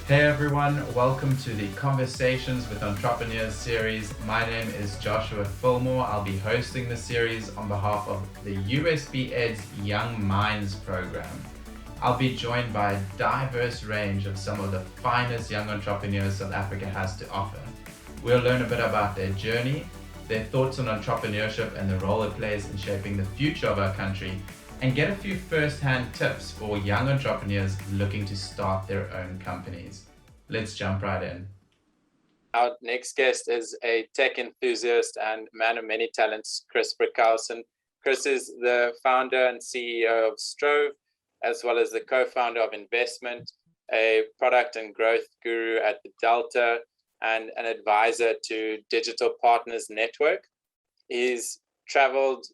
Hey everyone, welcome to the Conversations with Entrepreneurs series. My name is Joshua Fillmore. I'll be hosting the series on behalf of the USB Ed's Young Minds program. I'll be joined by a diverse range of some of the finest young entrepreneurs South Africa has to offer. We'll learn a bit about their journey, their thoughts on entrepreneurship and the role it plays in shaping the future of our country, and get a few first-hand tips for young entrepreneurs looking to start their own companies. Let's jump right in. Our next guest is a tech enthusiast and man of many talents, Chris Bruchhausen. Chris is the founder and CEO of Strove, as well as the co-founder of Investment, a product and growth guru at the Delta, and an advisor to Digital Partners Network. He's traveled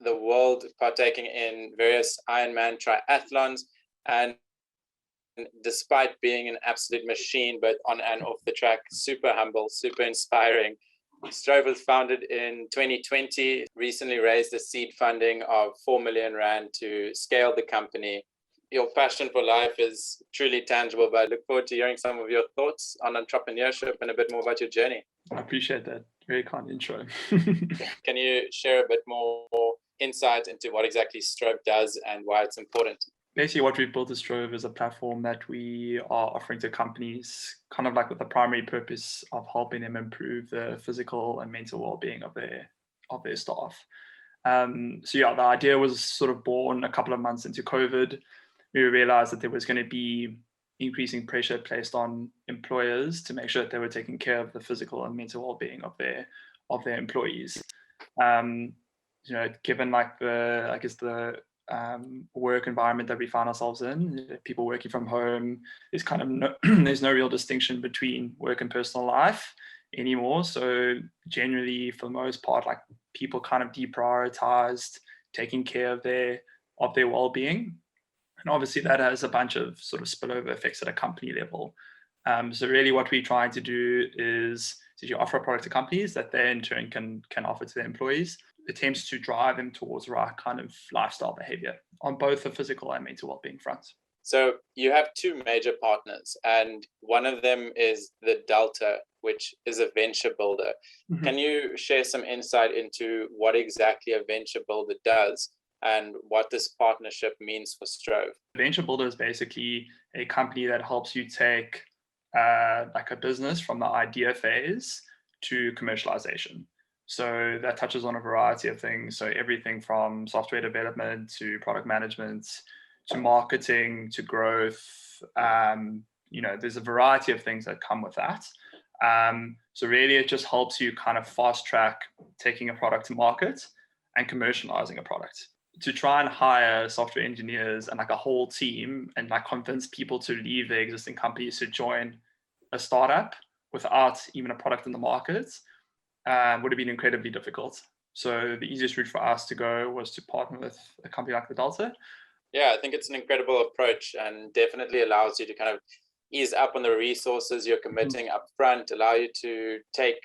the world partaking in various Ironman triathlons, and despite being an absolute machine, but on and off the track, super humble, super inspiring. Strove was founded in 2020, recently raised a seed funding of 4 million Rand to scale the company. Your passion for life is truly tangible, but I look forward to hearing some of your thoughts on entrepreneurship and a bit more about your journey. I appreciate that. Very kind intro. Can you share a bit more insight into what exactly Strove does and why it's important? Basically, what we've built at Strove is a platform that we are offering to companies, kind of like with the primary purpose of helping them improve the physical and mental well-being of their staff. The idea was sort of born a couple of months into COVID. We realized that there was going to be increasing pressure placed on employers to make sure that they were taking care of the physical and mental well-being of their employees. Given like the work environment that we find ourselves in, people working from home, there's no real distinction between work and personal life anymore. So generally, for the most part, like people kind of deprioritized taking care of their well-being. And obviously that has a bunch of sort of spillover effects at a company level. So really what we're trying to do is to offer a product to companies that they in turn can offer to their employees. Attempts to drive them towards the right kind of lifestyle behavior on both the physical and mental well-being fronts. So you have two major partners, and one of them is the Delta, which is a venture builder. Mm-hmm. Can you share some insight into what exactly a venture builder does and what this partnership means for Strove? Venture builder is basically a company that helps you take like a business from the idea phase to commercialization. So that touches on a variety of things. So everything from software development to product management to marketing to growth. There's a variety of things that come with that. So really it just helps you kind of fast track taking a product to market and commercializing a product. To try and hire software engineers and like a whole team and like convince people to leave their existing companies to join a startup without even a product in the market would have been incredibly difficult. So the easiest route for us to go was to partner with a company like the Delta. Yeah, I think it's an incredible approach and definitely allows you to kind of ease up on the resources you're committing up front, allow you to take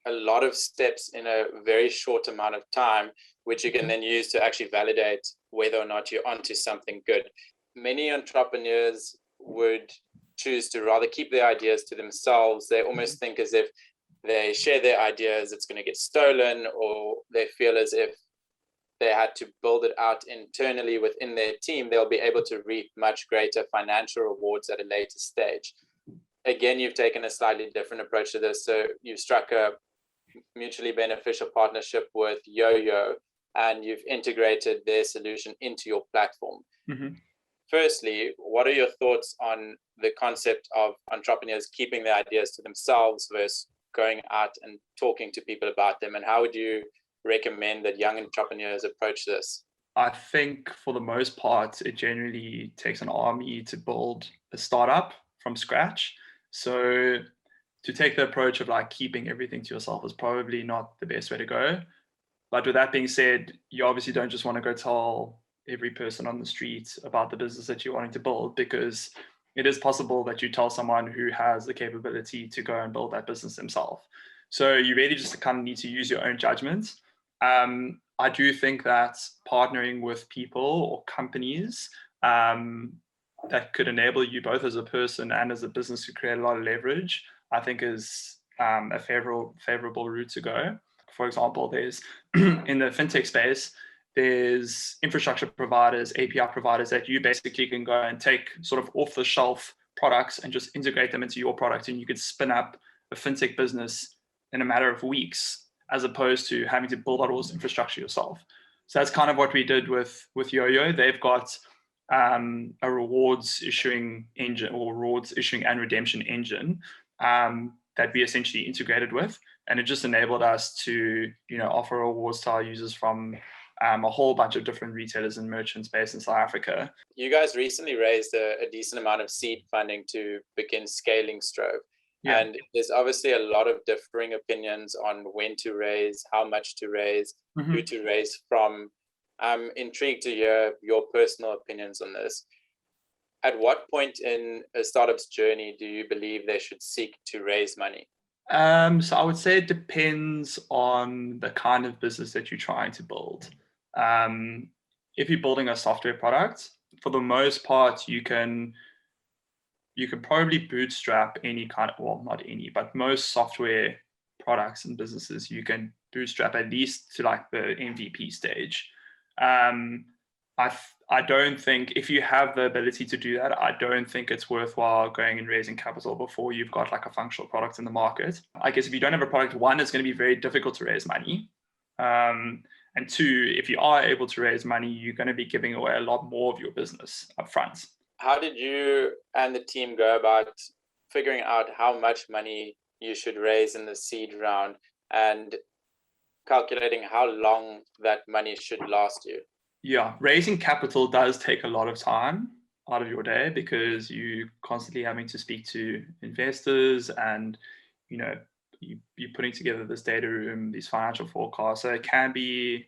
a lot of steps in a very short amount of time, which you can then use to actually validate whether or not you're onto something good. Many entrepreneurs would choose to rather keep their ideas to themselves. They almost think as if they share their ideas, it's going to get stolen, or they feel as if they had to build it out internally within their team, they'll be able to reap much greater financial rewards at a later stage. Again, you've taken a slightly different approach to this. So you've struck a mutually beneficial partnership with Yo-Yo, and you've integrated their solution into your platform. Mm-hmm. Firstly, what are your thoughts on the concept of entrepreneurs keeping their ideas to themselves versus going out and talking to people about them? And how would you recommend that young entrepreneurs approach this? I think for the most part, it generally takes an army to build a startup from scratch. So to take the approach of like keeping everything to yourself is probably not the best way to go. But with that being said, you obviously don't just want to go tell every person on the street about the business that you're wanting to build, because it is possible that you tell someone who has the capability to go and build that business themselves. So you really just kind of need to use your own judgment. I do think that partnering with people or companies that could enable you both as a person and as a business to create a lot of leverage, I think is a favorable route to go. For example, there's in the fintech space, there's infrastructure providers, API providers that you basically can go and take sort of off the shelf products and just integrate them into your product, and you could spin up a fintech business in a matter of weeks, as opposed to having to build out all this infrastructure yourself. So that's kind of what we did with Yo-Yo. They've got a rewards issuing engine, or rewards issuing and redemption engine that we essentially integrated with, and it just enabled us to offer rewards to our users from a whole bunch of different retailers and merchants based in South Africa. You guys recently raised a decent amount of seed funding to begin scaling Strove. Yeah. And there's obviously a lot of differing opinions on when to raise, how much to raise, who to raise from. I'm intrigued to hear your personal opinions on this. At what point in a startup's journey do you believe they should seek to raise money? So I would say it depends on the kind of business that you're trying to build. If you're building a software product, for the most part, you can probably bootstrap any kind of, well, not any, but most software products and businesses, you can bootstrap at least to like the MVP stage. I don't think, if you have the ability to do that, I don't think it's worthwhile going and raising capital before you've got like a functional product in the market. I guess if you don't have a product, one, it's going to be very difficult to raise money. And two, if you are able to raise money, you're going to be giving away a lot more of your business up front. How did you and the team go about figuring out how much money you should raise in the seed round and calculating how long that money should last you? Yeah, raising capital does take a lot of time out of your day, because you constantly having to speak to investors, and you're putting together this data room, these financial forecasts. So it can be,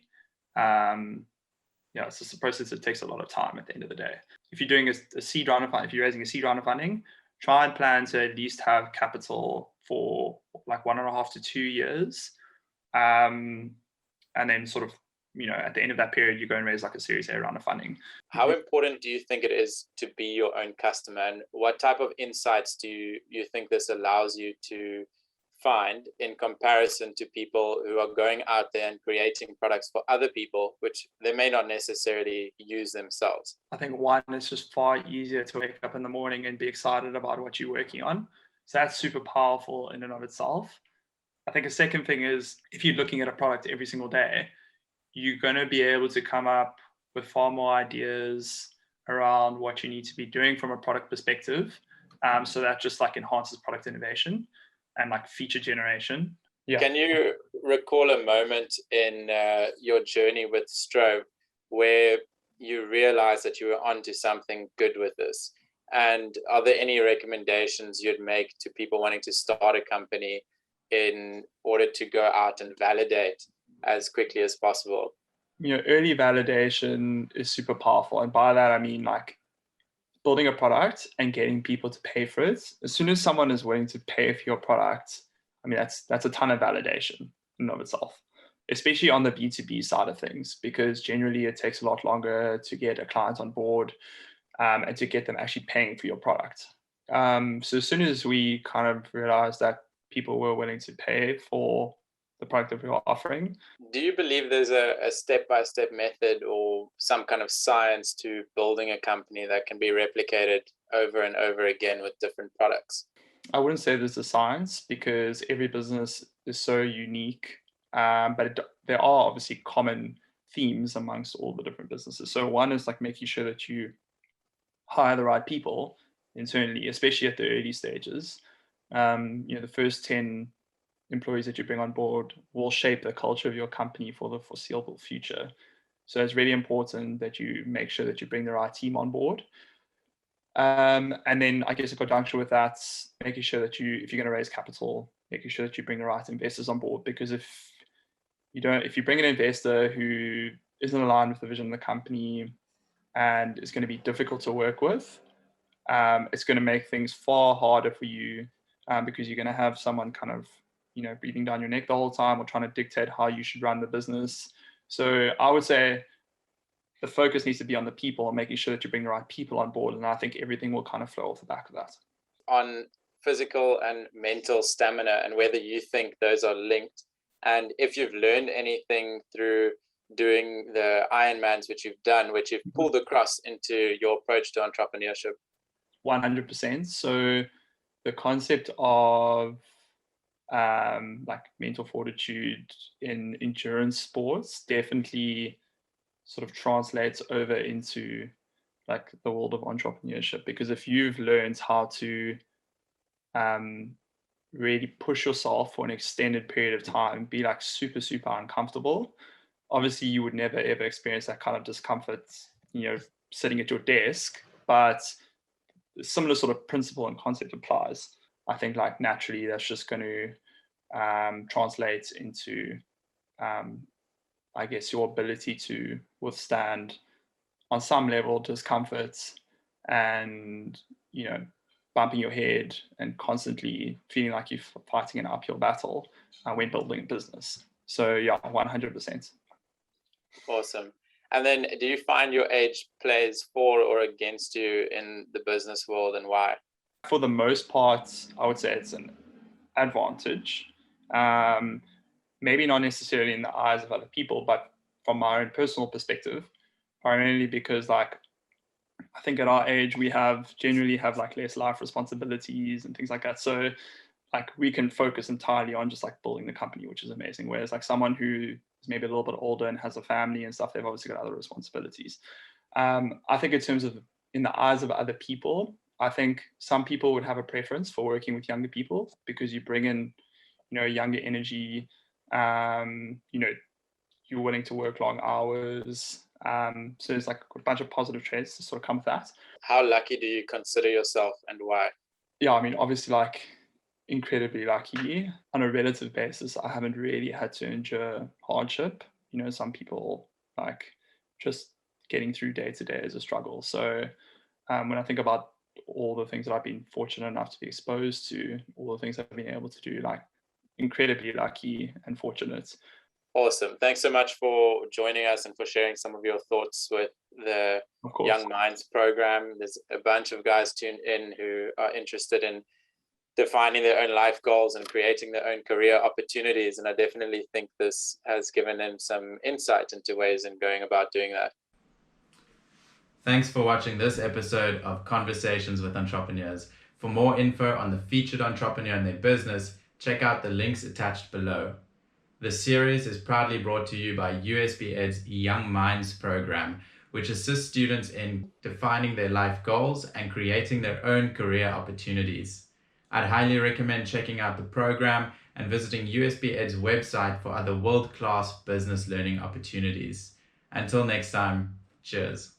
it's just a process that takes a lot of time at the end of the day. If you're doing a seed round of funding, if you're raising a seed round of funding, try and plan to at least have capital for like 1.5 to 2 years, and then sort of, at the end of that period, you go and raise like a Series A round of funding. How important do you think it is to be your own customer, and what type of insights do you think this allows you to find in comparison to people who are going out there and creating products for other people, which they may not necessarily use themselves? I think one, it's just far easier to wake up in the morning and be excited about what you're working on. So that's super powerful in and of itself. I think a second thing is, if you're looking at a product every single day, you're going to be able to come up with far more ideas around what you need to be doing from a product perspective. So that just like enhances product innovation and like feature generation. Yeah. Can you recall a moment in your journey with Strove where you realized that you were onto something good with this? And are there any recommendations you'd make to people wanting to start a company in order to go out and validate as quickly as possible? Early validation is super powerful. And by that, I mean like building a product and getting people to pay for it. As soon as someone is willing to pay for your product, I mean, that's a ton of validation in and of itself, especially on the B2B side of things, because generally it takes a lot longer to get a client on board and to get them actually paying for your product. So as soon as we kind of realized that people were willing to pay for the product that we were offering. Do you believe there's a step-by-step method or some kind of science to building a company that can be replicated over and over again with different products? I wouldn't say there's a science, because every business is so unique, but there are obviously common themes amongst all the different businesses. So one is like making sure that you hire the right people internally, especially at the early stages. The first 10 employees that you bring on board will shape the culture of your company for the foreseeable future. So it's really important that you make sure that you bring the right team on board. And then I guess in conjunction with that, making sure that if you're going to raise capital, making sure that you bring the right investors on board, because if you bring an investor who isn't aligned with the vision of the company and is going to be difficult to work with, it's going to make things far harder for you, because you're going to have someone kind of breathing down your neck the whole time or trying to dictate how you should run the business. So I would say the focus needs to be on the people and making sure that you bring the right people on board. And I think everything will kind of flow off the back of that. On physical and mental stamina and whether you think those are linked, and if you've learned anything through doing the Ironmans, which you've done, which you've pulled across into your approach to entrepreneurship. 100%. So the concept of like mental fortitude in endurance sports definitely sort of translates over into like the world of entrepreneurship, because if you've learned how to really push yourself for an extended period of time, be like super uncomfortable, obviously you would never ever experience that kind of discomfort, sitting at your desk, but similar sort of principle and concept applies. I think like naturally that's just going to translate into I guess your ability to withstand on some level discomforts and bumping your head and constantly feeling like you're fighting an uphill battle when building a business. So yeah, 100%. Awesome. And then do you find your age plays for or against you in the business world, and why? For the most part, I would say it's an advantage. Maybe not necessarily in the eyes of other people, but from my own personal perspective, primarily because like I think at our age we generally have like less life responsibilities and things like that. So like we can focus entirely on just like building the company, which is amazing. Whereas like someone who is maybe a little bit older and has a family and stuff, they've obviously got other responsibilities. I think in terms of in the eyes of other people, I think some people would have a preference for working with younger people because you bring in, younger energy, you're willing to work long hours. So there's like a bunch of positive traits to sort of come with that. How lucky do you consider yourself, and why? Yeah, I mean, obviously like incredibly lucky. On a relative basis, I haven't really had to endure hardship. Some people like just getting through day to day is a struggle. So when I think about all the things that I've been fortunate enough to be exposed to, all the things I've been able to do, like incredibly lucky and fortunate. Awesome. Thanks so much for joining us and for sharing some of your thoughts with the Young Minds program. There's a bunch of guys tuned in who are interested in defining their own life goals and creating their own career opportunities. And I definitely think this has given them some insight into ways in going about doing that. Thanks for watching this episode of Conversations with Entrepreneurs. For more info on the featured entrepreneur and their business, check out the links attached below. The series is proudly brought to you by USB Ed's Young Minds program, which assists students in defining their life goals and creating their own career opportunities. I'd highly recommend checking out the program and visiting USB Ed's website for other world-class business learning opportunities. Until next time, cheers.